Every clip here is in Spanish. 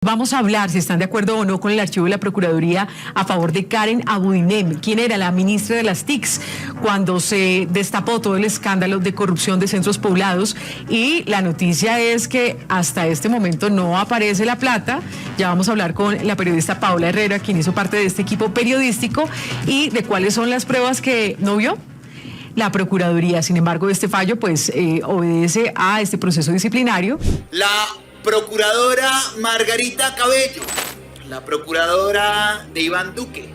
Vamos a hablar si están de acuerdo o no con el archivo de la Procuraduría a favor de Karen Abudinem, quien era la ministra de las TICs cuando se destapó todo el escándalo de corrupción de centros poblados, y la noticia es que hasta este momento no aparece la plata. Ya vamos a hablar con la periodista Paola Herrera, quien hizo parte de este equipo periodístico, y de cuáles son las pruebas que no vio la Procuraduría. Sin embargo, este fallo pues obedece a este proceso disciplinario. La procuradora Margarita Cabello, la procuradora de Iván Duque,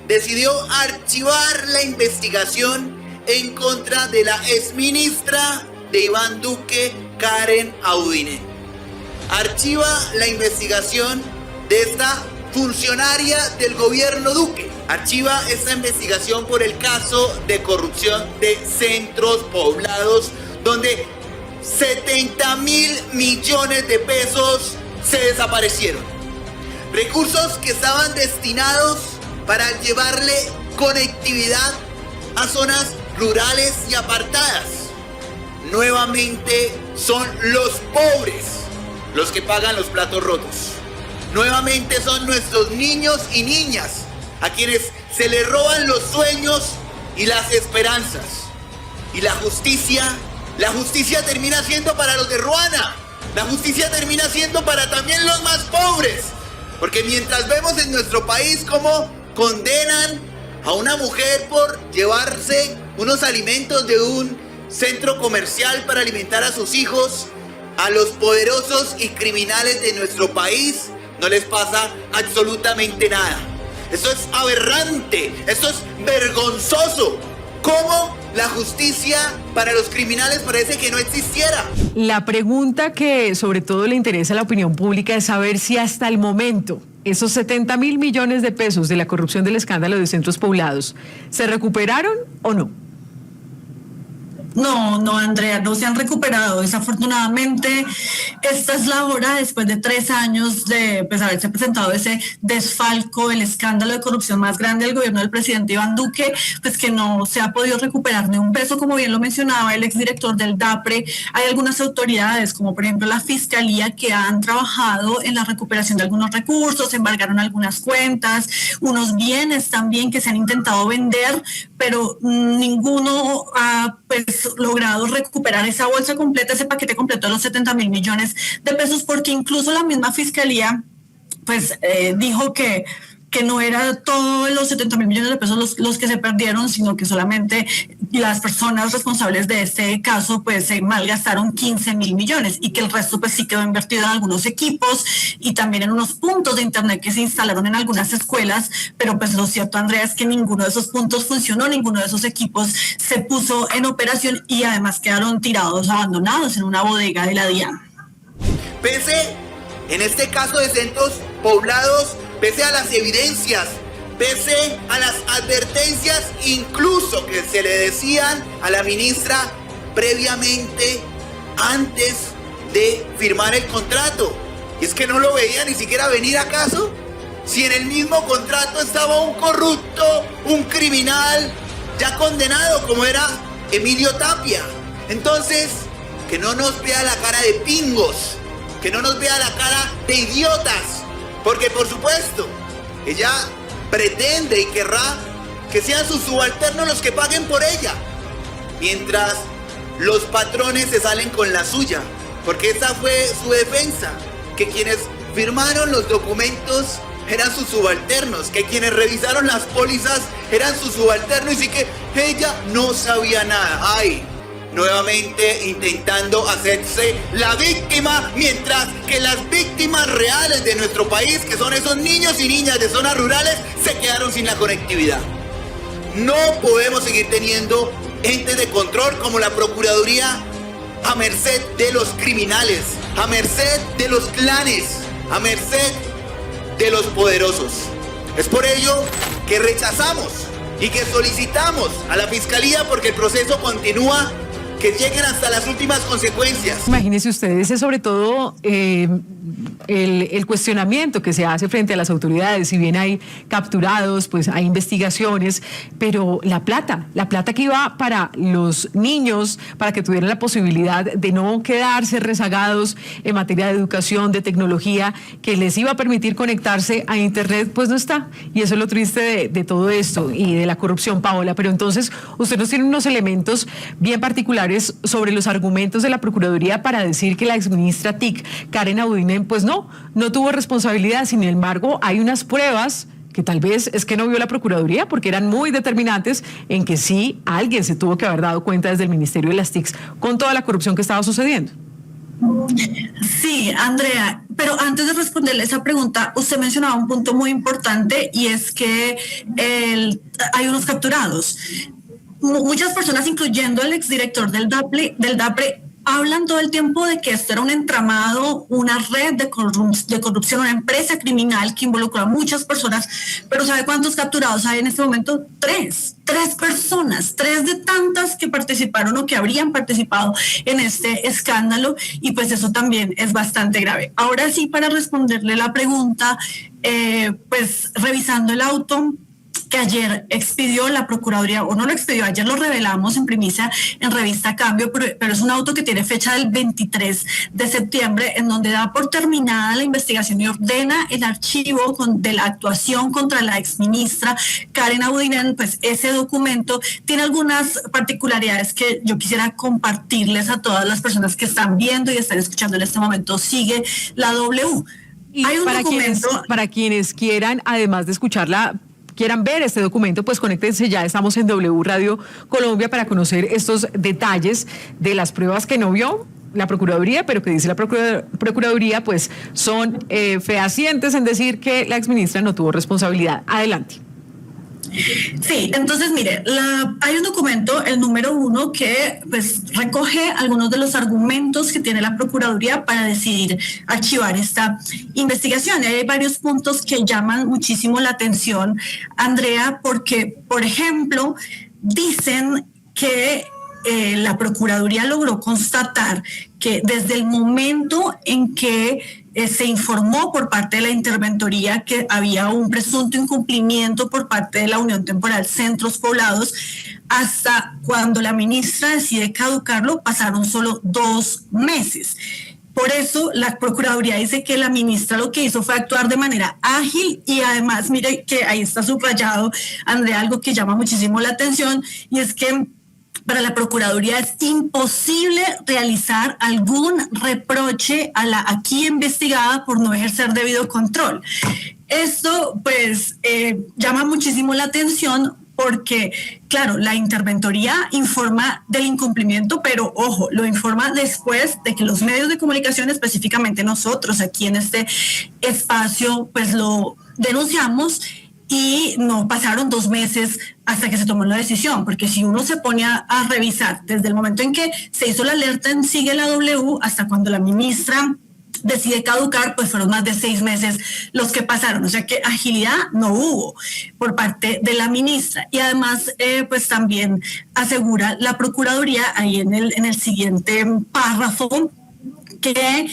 decidió archivar la investigación en contra de la exministra de Iván Duque, Karen Abudinem. Archiva la investigación de esta funcionaria del gobierno Duque. Archiva esta investigación por el caso de corrupción de centros poblados, donde 70.000 millones de pesos se desaparecieron. Recursos que estaban destinados para llevarle conectividad a zonas rurales y apartadas. Nuevamente son los pobres los que pagan los platos rotos. Nuevamente son nuestros niños y niñas a quienes se les roban los sueños y las esperanzas. Y la justicia termina siendo para los de Ruana. La justicia termina siendo para también los más pobres. Porque mientras vemos en nuestro país cómo condenan a una mujer por llevarse unos alimentos de un centro comercial para alimentar a sus hijos, a los poderosos y criminales de nuestro país no les pasa absolutamente nada. Eso es aberrante, eso es vergonzoso. ¿Cómo la justicia para los criminales parece que no existiera? La pregunta que sobre todo le interesa a la opinión pública es saber si hasta el momento esos 70.000 millones de pesos de la corrupción del escándalo de centros poblados se recuperaron o no. No, Andrea, no se han recuperado. Desafortunadamente, esta es la hora, después de 3 años de haberse presentado ese desfalco, el escándalo de corrupción más grande del gobierno del presidente Iván Duque, pues que no se ha podido recuperar ni un peso, como bien lo mencionaba el exdirector del DAPRE. Hay algunas autoridades, como por ejemplo la Fiscalía, que han trabajado en la recuperación de algunos recursos, embargaron algunas cuentas, unos bienes también que se han intentado vender, pero ninguno ha logrado recuperar esa bolsa completa, ese paquete completo de los 70.000 millones de pesos, porque incluso la misma Fiscalía dijo que no era todos los 70.000 millones de pesos los que se perdieron, sino que solamente las personas responsables de este caso se malgastaron 15.000 millones y que el resto sí quedó invertido en algunos equipos y también en unos puntos de internet que se instalaron en algunas escuelas, pero lo cierto, Andrea, es que ninguno de esos puntos funcionó, ninguno de esos equipos se puso en operación y además quedaron tirados, abandonados en una bodega de la DIAN. Pese, en este caso de centros poblados, pese a las evidencias, pese a las advertencias, incluso que se le decían a la ministra previamente, antes de firmar el contrato. Y es que no lo veía ni siquiera venir, ¿acaso? Si en el mismo contrato estaba un corrupto, un criminal, ya condenado, como era Emilio Tapia. Entonces, que no nos vea la cara de pingos, que no nos vea la cara de idiotas. Porque por supuesto, ella pretende y querrá que sean sus subalternos los que paguen por ella, mientras los patrones se salen con la suya, porque esa fue su defensa, que quienes firmaron los documentos eran sus subalternos, que quienes revisaron las pólizas eran sus subalternos y que ella no sabía nada. ¡Ay! Nuevamente intentando hacerse la víctima, mientras que las víctimas reales de nuestro país, que son esos niños y niñas de zonas rurales, se quedaron sin la conectividad. No podemos seguir teniendo entes de control como la Procuraduría a merced de los criminales, a merced de los clanes, a merced de los poderosos. Es por ello que rechazamos y que solicitamos a la Fiscalía, porque el proceso continúa, que lleguen hasta las últimas consecuencias. Imagínense ustedes, es sobre todo el cuestionamiento que se hace frente a las autoridades. Si bien hay capturados, pues hay investigaciones, pero la plata que iba para los niños, para que tuvieran la posibilidad de no quedarse rezagados en materia de educación, de tecnología, que les iba a permitir conectarse a Internet, pues no está. Y eso es lo triste de todo esto y de la corrupción, Paola. Pero entonces, usted nos tiene unos elementos bien particulares sobre los argumentos de la Procuraduría para decir que la exministra TIC, Karen Abudinen, pues no tuvo responsabilidad. Sin embargo, hay unas pruebas que tal vez es que no vio la Procuraduría, porque eran muy determinantes en que sí alguien se tuvo que haber dado cuenta desde el Ministerio de las TICs con toda la corrupción que estaba sucediendo. Sí, Andrea, pero antes de responderle esa pregunta, usted mencionaba un punto muy importante y es que hay unos capturados. Muchas personas, incluyendo el exdirector del DAPRE, hablan todo el tiempo de que esto era un entramado, una red de corrupción, una empresa criminal que involucró a muchas personas, pero ¿sabe cuántos capturados hay en este momento? Tres personas, tres de tantas que participaron o que habrían participado en este escándalo, y pues eso también es bastante grave. Ahora sí, para responderle la pregunta, pues revisando el auto que ayer expidió la Procuraduría, o no lo expidió, ayer lo revelamos en primicia en Revista Cambio, pero es un auto que tiene fecha del 23 de septiembre, en donde da por terminada la investigación y ordena el archivo de la actuación contra la exministra Karen Abudinen. Pues ese documento tiene algunas particularidades que yo quisiera compartirles a todas las personas que están viendo y están escuchando en este momento. Sigue la W. Y hay un documento para quienes quieran, además de escucharla, quieran ver este documento, pues conéctense ya, estamos en W Radio Colombia para conocer estos detalles de las pruebas que no vio la Procuraduría, pero que dice la Procuraduría, pues son fehacientes en decir que la exministra no tuvo responsabilidad. Adelante. Sí, entonces mire, hay un documento, el número 1, que pues recoge algunos de los argumentos que tiene la Procuraduría para decidir archivar esta investigación. Y hay varios puntos que llaman muchísimo la atención, Andrea, porque, por ejemplo, dicen que la Procuraduría logró constatar que desde el momento en que se informó por parte de la interventoría que había un presunto incumplimiento por parte de la Unión Temporal Centros Poblados, hasta cuando la ministra decide caducarlo, pasaron solo 2 meses. Por eso la Procuraduría dice que la ministra lo que hizo fue actuar de manera ágil, y además, mire que ahí está subrayado, Andrea, algo que llama muchísimo la atención, y es que para la Procuraduría es imposible realizar algún reproche a la aquí investigada por no ejercer debido control. Esto pues llama muchísimo la atención porque, claro, la interventoría informa del incumplimiento, pero ojo, lo informa después de que los medios de comunicación, específicamente nosotros aquí en este espacio, pues lo denunciamos, y no pasaron 2 meses hasta que se tomó la decisión, porque si uno se pone a revisar desde el momento en que se hizo la alerta en Sigue la W hasta cuando la ministra decide caducar, pues fueron más de 6 meses los que pasaron. O sea que agilidad no hubo por parte de la ministra. Y además, pues también asegura la Procuraduría ahí en el siguiente párrafo que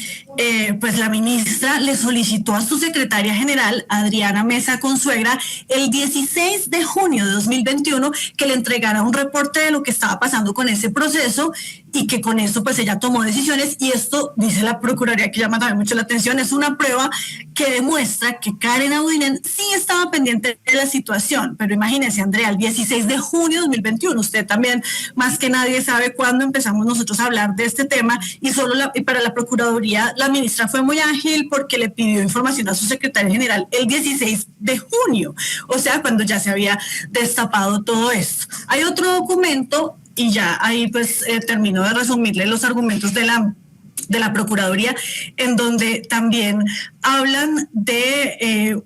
pues la ministra le solicitó a su secretaria general, Adriana Mesa Consuegra, el 16 de junio de 2021 que le entregara un reporte de lo que estaba pasando con ese proceso, y que con esto pues ella tomó decisiones. Y esto, dice la Procuraduría, que llama también mucho la atención, es una prueba que demuestra que Karen Abudinen sí estaba pendiente de la situación. Pero imagínese, Andrea, el 16 de junio de 2021, usted también más que nadie sabe cuándo empezamos nosotros a hablar de este tema, y para la Procuraduría la ministra fue muy ágil porque le pidió información a su secretaria general el 16 de junio, o sea, cuando ya se había destapado todo esto. Hay otro documento, y ya ahí pues termino de resumirle los argumentos de la Procuraduría, en donde también hablan de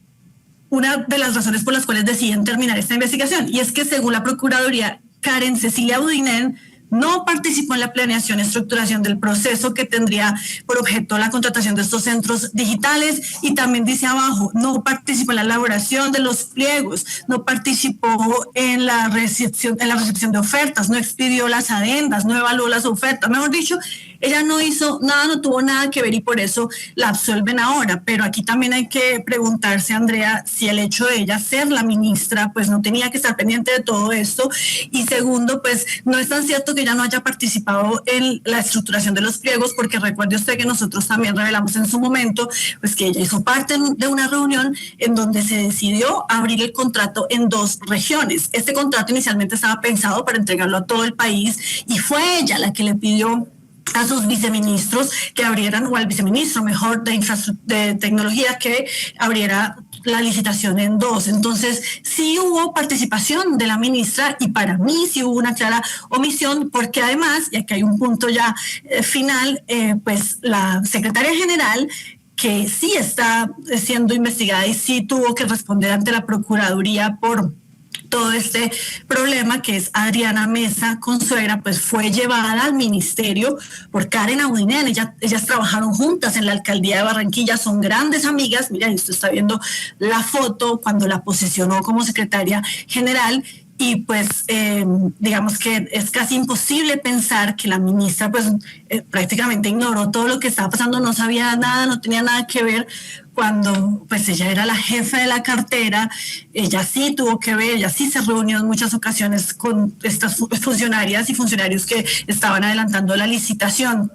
una de las razones por las cuales deciden terminar esta investigación, y es que según la Procuraduría, Karen Cecilia Abudinen no participó en la planeación y estructuración del proceso que tendría por objeto la contratación de estos centros digitales, y también dice abajo, no participó en la elaboración de los pliegos, no participó en la recepción de ofertas, no expidió las adendas, no evaluó las ofertas, mejor dicho, ella no hizo nada, no tuvo nada que ver, y por eso la absuelven ahora. Pero aquí también hay que preguntarse, Andrea, si el hecho de ella ser la ministra, pues no tenía que estar pendiente de todo esto. Y segundo, pues no es tan cierto que ella no haya participado en la estructuración de los pliegos, porque recuerde usted que nosotros también revelamos en su momento, pues que ella hizo parte de una reunión en donde se decidió abrir el contrato en 2 regiones. Este contrato inicialmente estaba pensado para entregarlo a todo el país, y fue ella la que le pidió a sus viceministros que abrieran, o al viceministro mejor de tecnología, que abriera la licitación en 2. Entonces sí hubo participación de la ministra, y para mí sí hubo una clara omisión, porque además, y aquí hay un punto ya final, pues la secretaria general, que sí está siendo investigada y sí tuvo que responder ante la Procuraduría por todo este problema, que es Adriana Mesa Consuegra, pues fue llevada al ministerio por Karen Abudinen. Ellas trabajaron juntas en la alcaldía de Barranquilla, son grandes amigas. Mira, usted está viendo la foto cuando la posesionó como secretaria general. Y pues digamos que es casi imposible pensar que la ministra pues prácticamente ignoró todo lo que estaba pasando, no sabía nada, no tenía nada que ver, cuando pues ella era la jefa de la cartera. Ella sí tuvo que ver, ella sí se reunió en muchas ocasiones con estas funcionarias y funcionarios que estaban adelantando la licitación.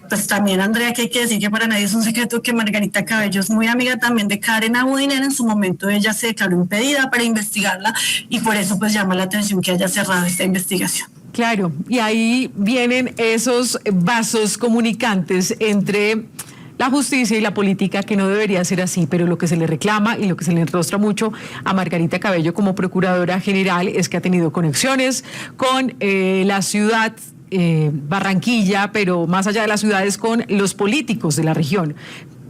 Pues también, Andrea, que hay que decir que para nadie es un secreto que Margarita Cabello es muy amiga también de Karen Abudinen. En su momento ella se declaró impedida para investigarla, y por eso pues llama la atención que haya cerrado esta investigación. Claro, y ahí vienen esos vasos comunicantes entre la justicia y la política, que no debería ser así, pero lo que se le reclama y lo que se le enrostra mucho a Margarita Cabello como procuradora general es que ha tenido conexiones con la ciudad Barranquilla, pero más allá de las ciudades, con los políticos de la región.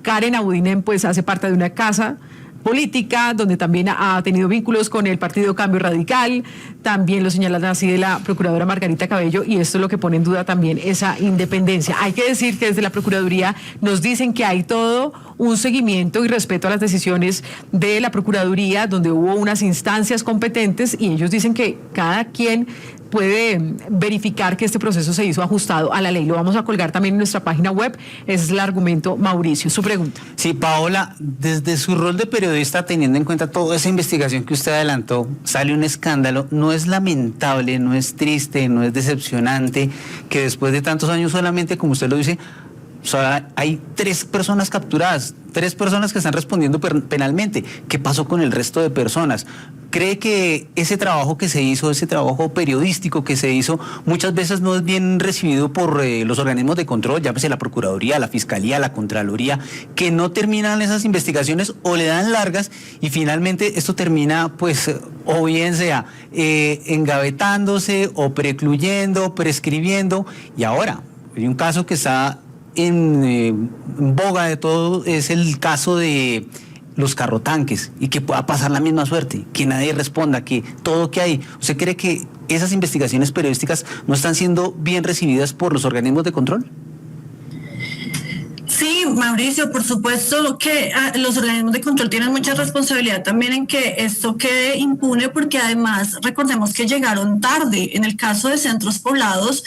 Karen Abudinen pues hace parte de una casa política donde también ha tenido vínculos con el partido Cambio Radical, también lo señalan así de la procuradora Margarita Cabello, y esto es lo que pone en duda también esa independencia. Hay que decir que desde la Procuraduría nos dicen que hay todo un seguimiento y respeto a las decisiones de la Procuraduría, donde hubo unas instancias competentes, y ellos dicen que cada quien puede verificar que este proceso se hizo ajustado a la ley. Lo vamos a colgar también en nuestra página web. Ese es el argumento. Mauricio, su pregunta. Sí, Paola, desde su rol de periodista, teniendo en cuenta toda esa investigación que usted adelantó, sale un escándalo. ¿No es lamentable, no es triste, no es decepcionante que después de tantos años solamente, como usted lo dice, hay 3 personas capturadas, 3 personas que están respondiendo penalmente? ¿Qué pasó con el resto de personas? ¿Cree que ese trabajo que se hizo, ese trabajo periodístico que se hizo, muchas veces no es bien recibido por los organismos de control, llámese la Procuraduría, la Fiscalía, la Contraloría, que no terminan esas investigaciones o le dan largas, y finalmente esto termina, pues, o bien sea engavetándose o precluyendo, prescribiendo? Y ahora hay un caso que está en boga de todo, es el caso de los carrotanques, y que pueda pasar la misma suerte, que nadie responda, que todo que hay. ¿Usted cree que esas investigaciones periodísticas no están siendo bien recibidas por los organismos de control? Sí, Mauricio, por supuesto que los organismos de control tienen mucha responsabilidad también en que esto quede impune, porque además recordemos que llegaron tarde. En el caso de centros poblados,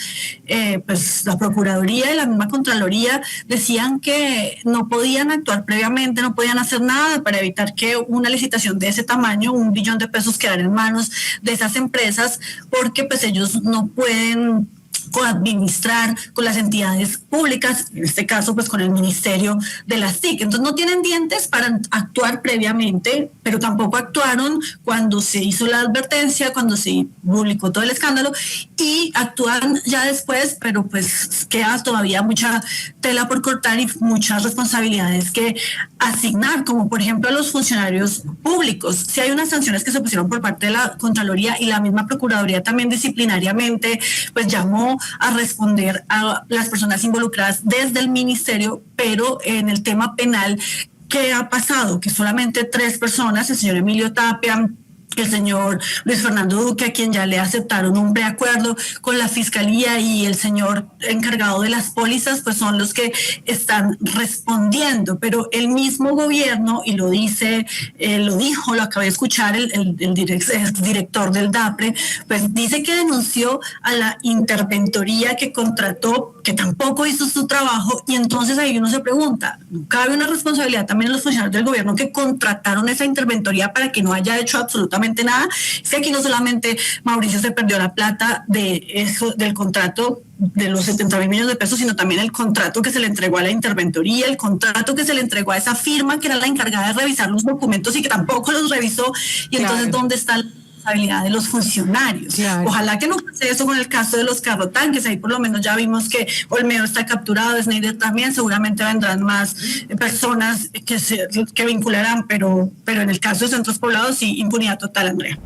pues la Procuraduría y la misma Contraloría decían que no podían actuar previamente, no podían hacer nada para evitar que una licitación de ese tamaño, $1 billón de pesos, quedara en manos de esas empresas, porque pues ellos no pueden coadministrar con las entidades públicas, en este caso pues con el Ministerio de las TIC. Entonces no tienen dientes para actuar previamente, pero tampoco actuaron cuando se hizo la advertencia, cuando se publicó todo el escándalo, y actúan ya después, pero pues queda todavía mucha tela por cortar y muchas responsabilidades que asignar, como por ejemplo a los funcionarios públicos. Si hay unas sanciones que se pusieron por parte de la Contraloría, y la misma Procuraduría también disciplinariamente pues llamó a responder a las personas involucradas desde el ministerio, pero en el tema penal, ¿qué ha pasado? Que solamente 3 personas, el señor Emilio Tapia, que el señor Luis Fernando Duque, a quien ya le aceptaron un preacuerdo con la fiscalía, y el señor encargado de las pólizas, pues son los que están respondiendo. Pero el mismo gobierno, y lo dijo, lo acabé de escuchar, el director del DAPRE, pues dice que denunció a la interventoría que contrató, que tampoco hizo su trabajo. Y entonces ahí uno se pregunta, ¿cabe una responsabilidad también en los funcionarios del gobierno que contrataron esa interventoría para que no haya hecho absolutamente nada? Es que aquí no solamente Mauricio se perdió la plata de eso, del contrato de los 70.000 millones de pesos, sino también el contrato que se le entregó a la interventoría, el contrato que se le entregó a esa firma que era la encargada de revisar los documentos y que tampoco los revisó. Y entonces, claro, ¿dónde está la responsabilidad de los funcionarios? Claro. Ojalá que no pase eso con el caso de los carrotanques. Ahí por lo menos ya vimos que Olmedo está capturado, Schneider también, seguramente vendrán más personas que vincularán, pero en el caso de Centros Poblados sí, impunidad total, Andrea.